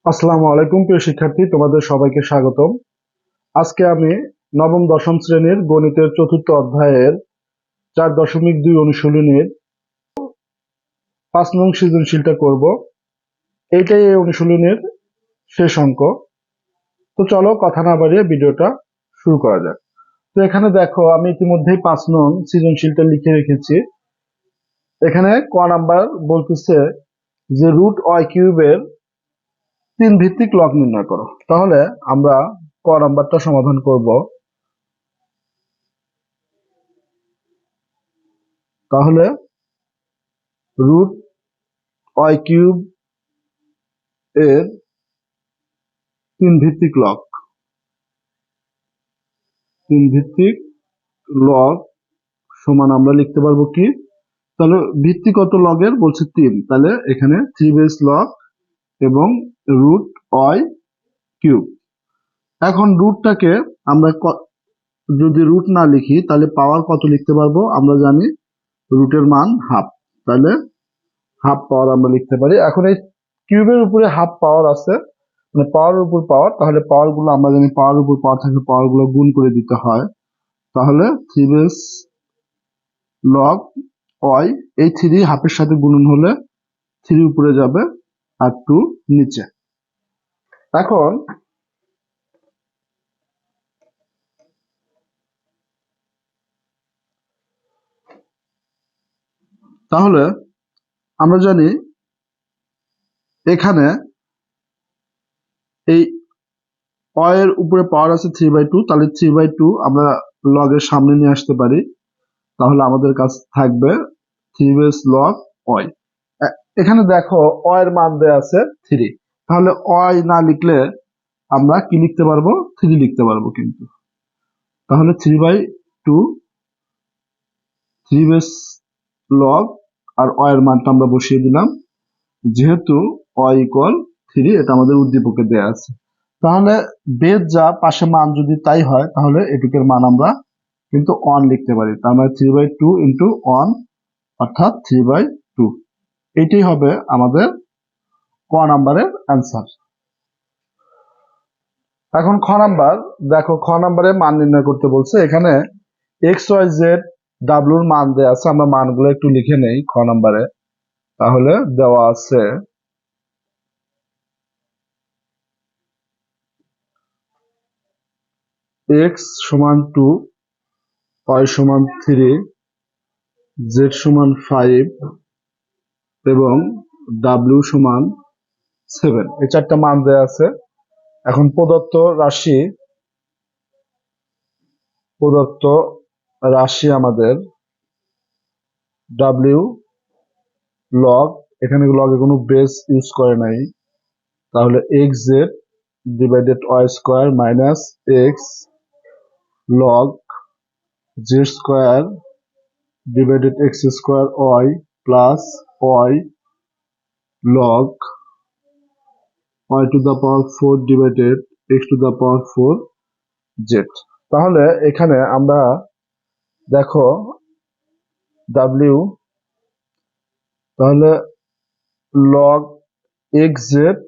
আসসালামু আলাইকুম প্রিয় শিক্ষার্থী, তোমাদের সবাইকে স্বাগতম। আজকে আমি নবম দশম শ্রেণীর গণিতের চতুর্থ অধ্যায়ের 4.2 অনুশীলনীর 5 নং সৃজনশীলটা করব। এইটাই এই অনুশীলনীর শেষ অঙ্ক। তো চলো কথা না বাড়িয়ে ভিডিওটা শুরু করা যাক। তো এখানে দেখো, আমি ইতিমধ্যেই 5 নং সৃজনশীলটা লিখে রেখেছি। এখানে ক নাম্বার বলতেছে যে রুট ওয়াই কিউবের 3 ভিত্তিক লগ নির্ণয় করো। তাহলে আমরা ক নাম্বারটা সমাধান করব। তাহলে রুট ওয়াই কিউব এর 3 ভিত্তিক লগ সমান আমরা লিখতে পারবো কি? তাহলে ভিত্তি কত লগের বলছে 3, তাহলে এখানে 3 বেস লগ এবং রুট ওয়াই কিউব। এখন রুটটাকে আমরা যদি রুট না লিখি তাহলে পাওয়ার কত লিখতে পারবো? আমরা জানি রুটের মান হাফ, তাহলে হাফ পাওয়ার আমরা লিখতে পারি। এখন এই কিউবের উপরে হাফ পাওয়ার আছে, মানে পাওয়ারের উপর পাওয়ার, তাহলে পাওয়ার গুলো আমরা জানি পাওয়ারের উপর পাওয়ার থাকলে পাওয়ার গুলো গুণ করে দিতে হয়। তাহলে 3 বেস লগ ওয়াই, এই 3 হাফের সাথে গুণন হলে 3 উপরে যাবে আর 2 নিচে। এখন তাহলে আমরা জানি এখানে এই ওয়াই এর উপরে পাওয়ার আছে 3/2, তাহলে 3/2 আমরা লগের সামনে নিয়ে আসতে পারি। তাহলে আমাদের কাছে থাকবে 3 বেস লগ ওয়াই। এখানে দেখো ওয়াই এর মান দেয়া আছে 3, তাহলে ওয়াই না লিখলে আমরা কি লিখতে পারবো? 3 লিখতে পারবো কিন্তু। তাহলে 3/2 3 বেস লগ আর ওয়াই এর মানটা আমরা বসিয়ে দিলাম। যেহেতু ওয়াই ইকুয়াল 3, এটা আমাদের উদ্দীপকে দেয়া আছে। তাহলে বেদ যা পাশে মান যদি তাই হয়, তাহলে এটুকের মান আমরা কিন্তু 1 লিখতে পারি। তার মানে 3/2 ইন্টু 1 অর্থাৎ 3/2। এটাই হবে আমাদের ক নাম্বারের অ্যান্সার। এখন খ নাম্বার দেখো, খ নাম্বারে মান নির্ণয় করতে বলছে। এখানে এক্স ওয়াই জেড ডাব্লুর মান দেওয়া আছে, আমরা মানগুলো একটু লিখে নেই খ নাম্বারে। তাহলে দেওয়া আছে এক্স সমান 2, ওয়াই সমান 3, জেড সমান 5 এবং ডাব্লিউ সমান 7। এই 4টা মান দেওয়া আছে। এখন প্রদত্ত রাশি আমাদের ডাব্লিউ লগ, এখানে লগে কোনো বেস ইউজ করে নাই, তাহলে x z divided y square minus x log z square divided x square y plus y log y to the power 4 divided x to the power 4 z. তাহলে এখানে আমরা দেখো ডাব্লিউ, তাহলে লগ এক্স জেড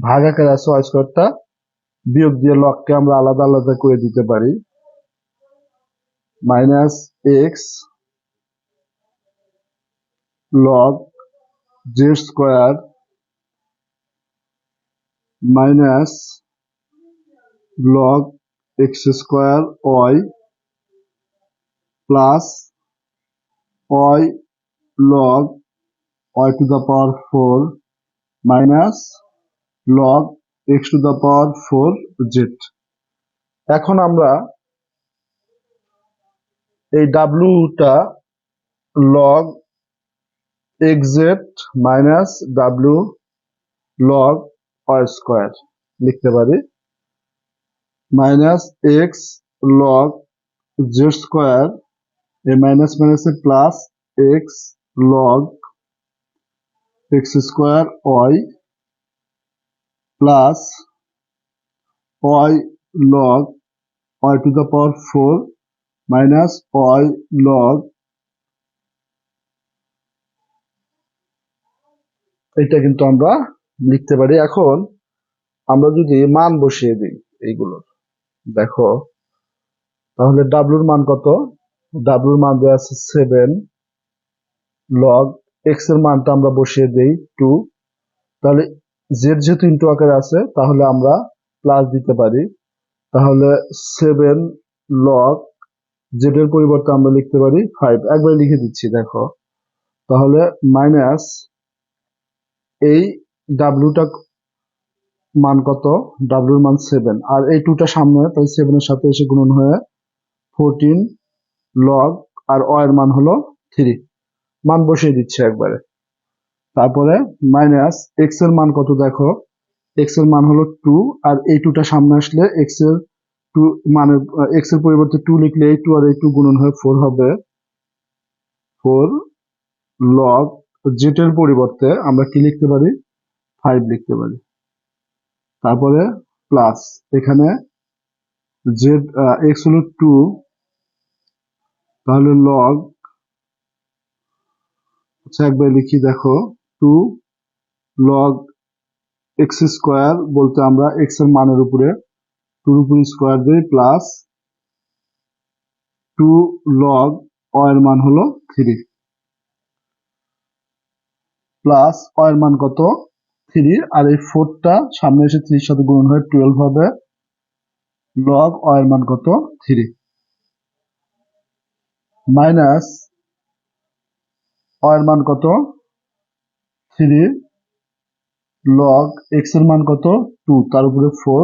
ভাগাকার আছে Y স্কোয়ারটা, বিয়োগ দিয়ে লগকে আমরা আলাদা আলাদা করে দিতে পারি। Minus x log z square minus log x square y plus y log y to the power 4 minus log x to the power 4 z. এখন আমরা এই ডাব্লিউটা লগ এক্স জেড মাইনাস ডাব্লিউ লগ ওয়াই স্কোয়ার লিখতে পারি। Minus x log z square, এই minus মাইনাসে plus x log x square y plus y log y to the power 4 minus y log, এটা কিন্তু আমরা লিখতে পারি। এখন আমরা যদি মান বসিয়ে দিই এইগুলোর, দেখো তাহলে ডাব্লুর মান কত? ডাব্লুর মান দেওয়া আছে 7 লগ এক্স এর মানটা আমরা বসিয়ে দেই 2। তাহলে জেড যেহেতু ইন্টু আকারে আছে তাহলে আমরা প্লাস দিতে পারি। তাহলে 7 লগ জেড এর পরিবর্তে আমরা লিখতে পারি 5। একবার লিখে দিচ্ছি দেখো। তাহলে মাইনাস এই ডাব্লুটা মান কত? ডাব্লুর মান 7 আর এই 2টা সামনে, তাই 7 এর সাথে এসে গুণন হয়ে 14 লগ আর অ এর মান হলো 3। মান বসিয়ে দিচ্ছে একবারে। তারপরে মাইনাস এক্স এর মান কত দেখো, এক্স এর মান হলো 2 আর এই 2টা সামনে আসলে এক্স এর 2 মানে এক্স এর পরিবর্তে 2 লিখলে এই 2 আর এই 2 গুণন হয়ে 4 হবে। 4 লগ জেড এর পরিবর্তে আমরা কি লিখতে পারি? 5 লিখতে পারি। তারপরে প্লাস এখানে জেড এক্স হলো 2, তাহলে লগ, আচ্ছা একবার লিখি দেখো, 2 লগ এক্স স্কোয়ার বলতে আমরা এক্স এর মানের উপরে 2 এর উপরে স্কোয়ার দিই, প্লাস 2 লগ অ এর মান হলো 3, প্লাস অ এর মান কত? 3 আর এই 4টা সামনে এসে 3 এর সাথে গুণন হয়ে 12 হবে। লগ অ এর মান কত? 3 মাইনাস অ এর মান কত? 3 লগ এক্স এর মান কত? 2 তার উপরে 4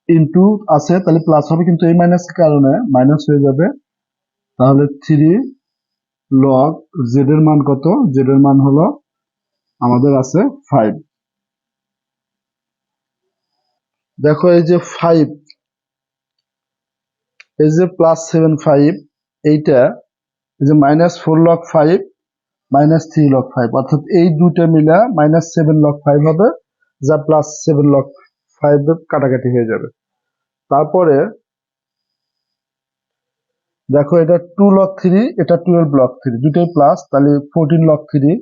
ইন্টু আছে, তাহলে প্লাস হবে কিন্তু এই মাইনাস কারণে মাইনাস হয়ে যাবে। তাহলে 3 লগ জেড এর মান কত? জেড এর মান হলো আমাদের আছে 5। দেখো এই যে 5, এই যে +7 5, এইটা এই যে -4 log 5 -3 log 5, অর্থাৎ এই দুটো মিলা -7 log 5 হবে, যা +7 log 5 কাটাকাটি হয়ে যাবে। তারপরে দেখো এটা 2 log 3, এটা 12 log 3, দুটোই প্লাস, তাহলে 14 log 3,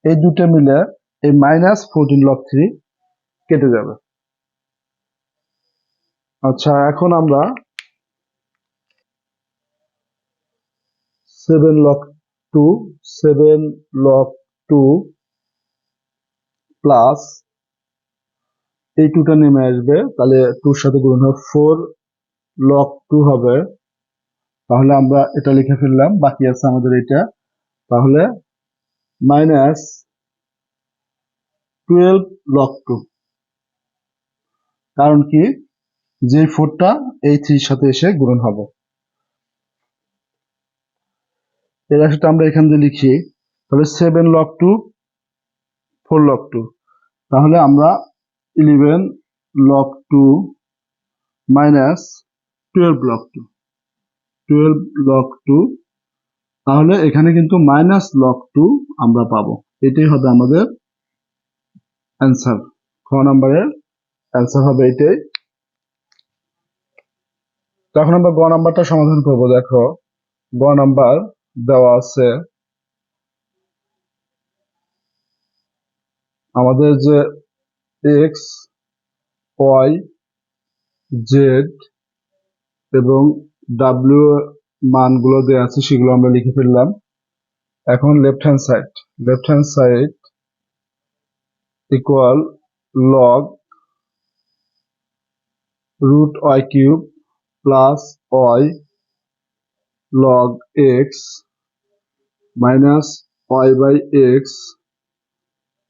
এই দুটো মিলে এই -14 log 3 কেটে যাবে। আচ্ছা এখন আমরা 7 log 2, 7 log 2 প্লাস এই 2টা নেমে আসবে, তাহলে 2 এর সাথে গুণ হবে 4 log 2 হবে। তাহলে আমরা এটা লিখে ফেললাম, বাকি আছে আমাদের এটা। তাহলে -12 log 2, কারণ কি যে 4টা এই 3 এর সাথে এসে গুণন হবে। এই রাশিটা আমরা এখান দিয়ে লিখি, তাহলে 7 log 2 4 log 2, তাহলে আমরা 11 log 2 মাইনাস 12 log 2, 12 log 2, তাহলে এখানে কিন্তু -log 2 আমরা পাবো। এটাই হবে আমাদের অ্যান্সার, খ নাম্বারের অ্যান্সার হবে এটাই। তখন আমরা গ নাম্বারটা সমাধান করব। দেখো গ নাম্বার দেওয়া আছে আমাদের যে এক্স ওয়াই জেড এবং ডাব্লিউ মানগুলো দেওয়া আছে সেগুলো আমরা লিখে ফেললাম। এখন left hand side equal log root y cube plus y log x minus y by x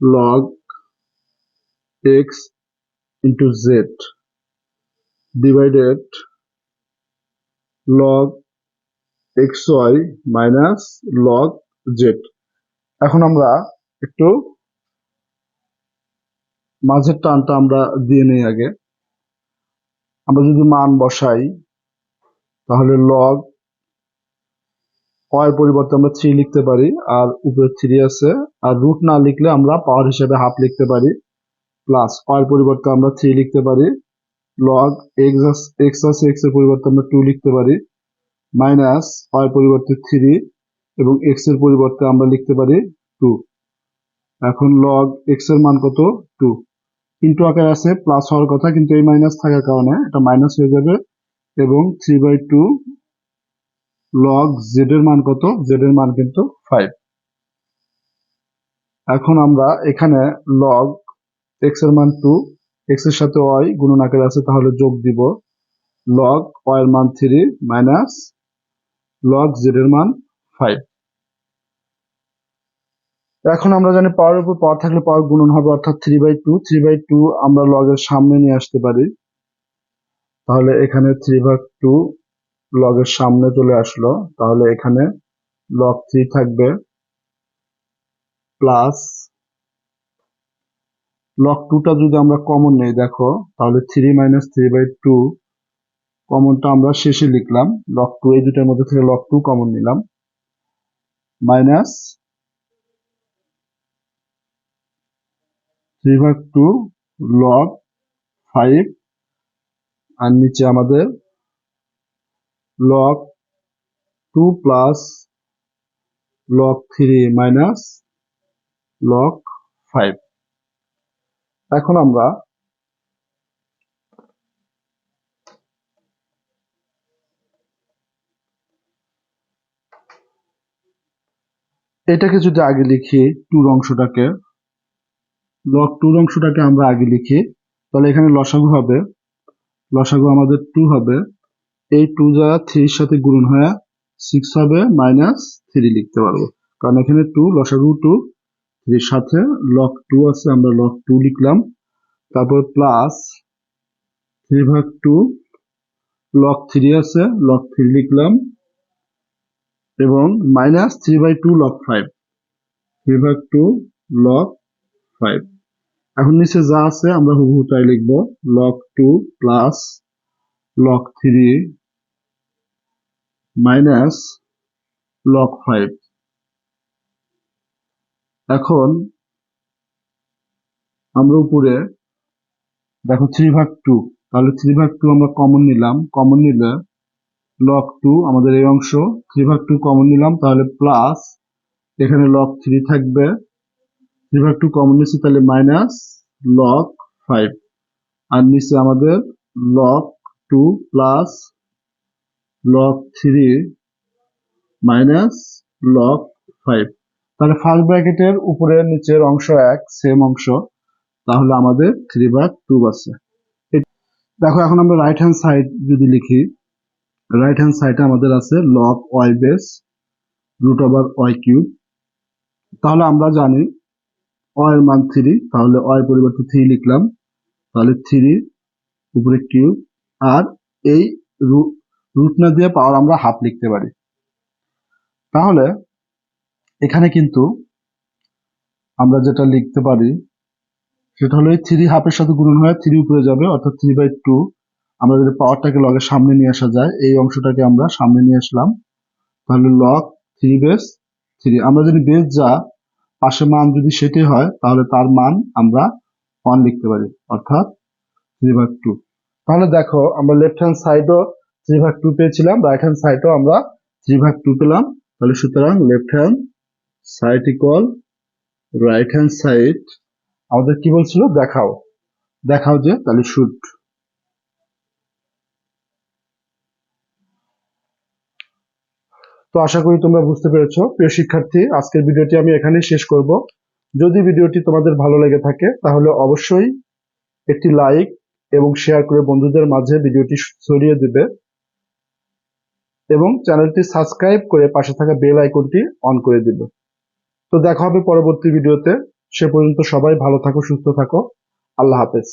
log x into z divided log xy minus log z। এখন আমরা একটু মাঝের টানটা আমরা দিয়ে নেই আগে। আমরা যদি মান বসাই তাহলে লগ y এর পরিবর্তে আমরা 3 লিখতে পারি, আর উপরে 3 আছে, আর রুট না লিখলে আমরা পাওয়ার হিসেবে হাফ লিখতে পারি, প্লাস y এর পরিবর্তে আমরা 3 লিখতে পারি, লগ x আছে, x এর পরিবর্তে আমরা 2 লিখতে পারি, মাইনাস y এর পরিবর্তে 3 এবং x এর পরিবর্তে আমরা লিখতে পারি 2। এখন লগ x এর মান কত? 2। ইন্টু আকার আছে, প্লাস হওয়ার কথা, কিন্তু এই মাইনাস থাকার কারণে এটা মাইনাস হয়ে যাবে। এবং 3/2 লগ জেড এর মান কত? জেড এর মান কিন্তু 5। এখন আমরা এখানে লগ এক্স এর মান 2, এক্স এর সাথে ওয়াই গুণন আকারে আছে, তাহলে যোগ দিব। লগ ওয়াই এর মান 3 মাইনাস লগ জেড এর মান 5। এখন আমরা জানি পাওয়ারের উপর পাওয়ার থাকলে পাওয়ার গুণন হবে, অর্থাৎ 3/2। 3/2 আমরা লগের সামনে নিয়ে আসতে পারি, তাহলে এখানে 3/2 লগের সামনে চলে আসলো, তাহলে এখানে লগ 3 থাকবে প্লাস লগ 2টা যদি আমরা কমন নেই দেখো, তাহলে 3 মাইনাস 3/2 কমনটা আমরা শেষে লিখলাম। লগ 2 এই দুটার মধ্যে থেকে লগ 2 কমন নিলাম, মাইনাস 3/2 লগ 5, আর নিচে আমাদের log 2 plus log 3 minus log 5। এখন আমরা এটাকে যদি আগে লিখি, 2 অংশটাকে, লগ 2 অংশটাকে আমরা আগে লিখি, তাহলে এখানে লসাগু হবে, লসাগু আমাদের 2 হবে। এই 2 যা 3 এর সাথে গুণন হয়ে 6 হবে, মাইনাস 3 লিখতে পারবো, কারণ এখানে 2 লসাগু 2, 3 সাথে লগ 2 আছে, আমরা লগ 2 লিখলাম। তারপর প্লাস 3/2 লগ 3 আছে, লগ 3 লিখলাম, এবং মাইনাস 3/2 লগ 5, 3/2 লগ 5। এখন নিচে যা আছে আমরা হুবহু তাই লিখবো, log 2 plus log 3 minus log 5। এখন আমরা উপরে দেখো 3/2, তাহলে 3/2 আমরা কমন নিলাম, কমন নিলে লগ 2 আমাদের এই অংশ, 3/2 কমন নিলাম, তাহলে প্লাস এখানে লগ 3 থাকবে, 3/2 কমন নিচ্ছি, তাহলে মাইনাস লগ 5, আর নিচে আমাদের log 2 plus log 3 minus log 5। তাহলে ফার্স্ট ব্র্যাকেটের উপরের নিচের অংশ এক, সেম অংশ, তাহলে আমাদের 3/2 আছে। দেখো এখন আমরা রাইট হ্যান্ড সাইড যদি লিখি, রাইট হ্যান্ড সাইডে আমাদের আছে log y base root over y cube. তাহলে আমরা জানি ওয়াই এর মান 3, তাহলে ওয়াই পরিবর্তে 3 লিখলাম, তাহলে 3 উপরে কিউব, আর এই রুট না দিয়ে পাওয়ার আমরা হাফ লিখতে পারি। তাহলে এখানে কিন্তু আমরা যেটা লিখতে পারি সেটা হলো এই 3 হাফের সাথে গুণন হয়ে 3 উপরে যাবে, অর্থাৎ 3/2। আমরা যদি পাওয়ারটাকে লগের সামনে নিয়ে আসা যায়, এই অংশটাকে আমরা সামনে নিয়ে আসলাম, তাহলে লগ 3 বেস 3। আমরা যদি বেস যা পাশে মান যদি সেটাই হয়, তাহলে তার মান আমরা 1 লিখতে পারি, অর্থাৎ 3/2। তাহলে দেখো আমরা লেফট হ্যান্ড সাইডও 3/2 পেয়েছিলাম, রাইট হ্যান্ড সাইডও আমরা 3/2 পেলাম। তাহলে সুতরাং left hand side equal right hand side আমাদের কি বলছিল, দেখাও, দেখাও যে, তাহলে শুড। তো আশা করি তোমরা বুঝতে পেরেছো। প্রিয় শিক্ষার্থী, আজকের ভিডিওটি আমি এখানেই শেষ করব। যদি ভিডিওটি তোমাদের ভালো লেগে থাকে তাহলে অবশ্যই একটি লাইক এবং শেয়ার করে বন্ধুদের মাঝে ভিডিওটি ছড়িয়ে দিবে, এবং চ্যানেলটি সাবস্ক্রাইব করে পাশে থাকা বেল আইকনটি অন করে দিবে। তো দেখা হবে পরবর্তী ভিডিওতে। সে পর্যন্ত সবাই ভালো থাকো, সুস্থ থাকো। আল্লাহ হাফেজ।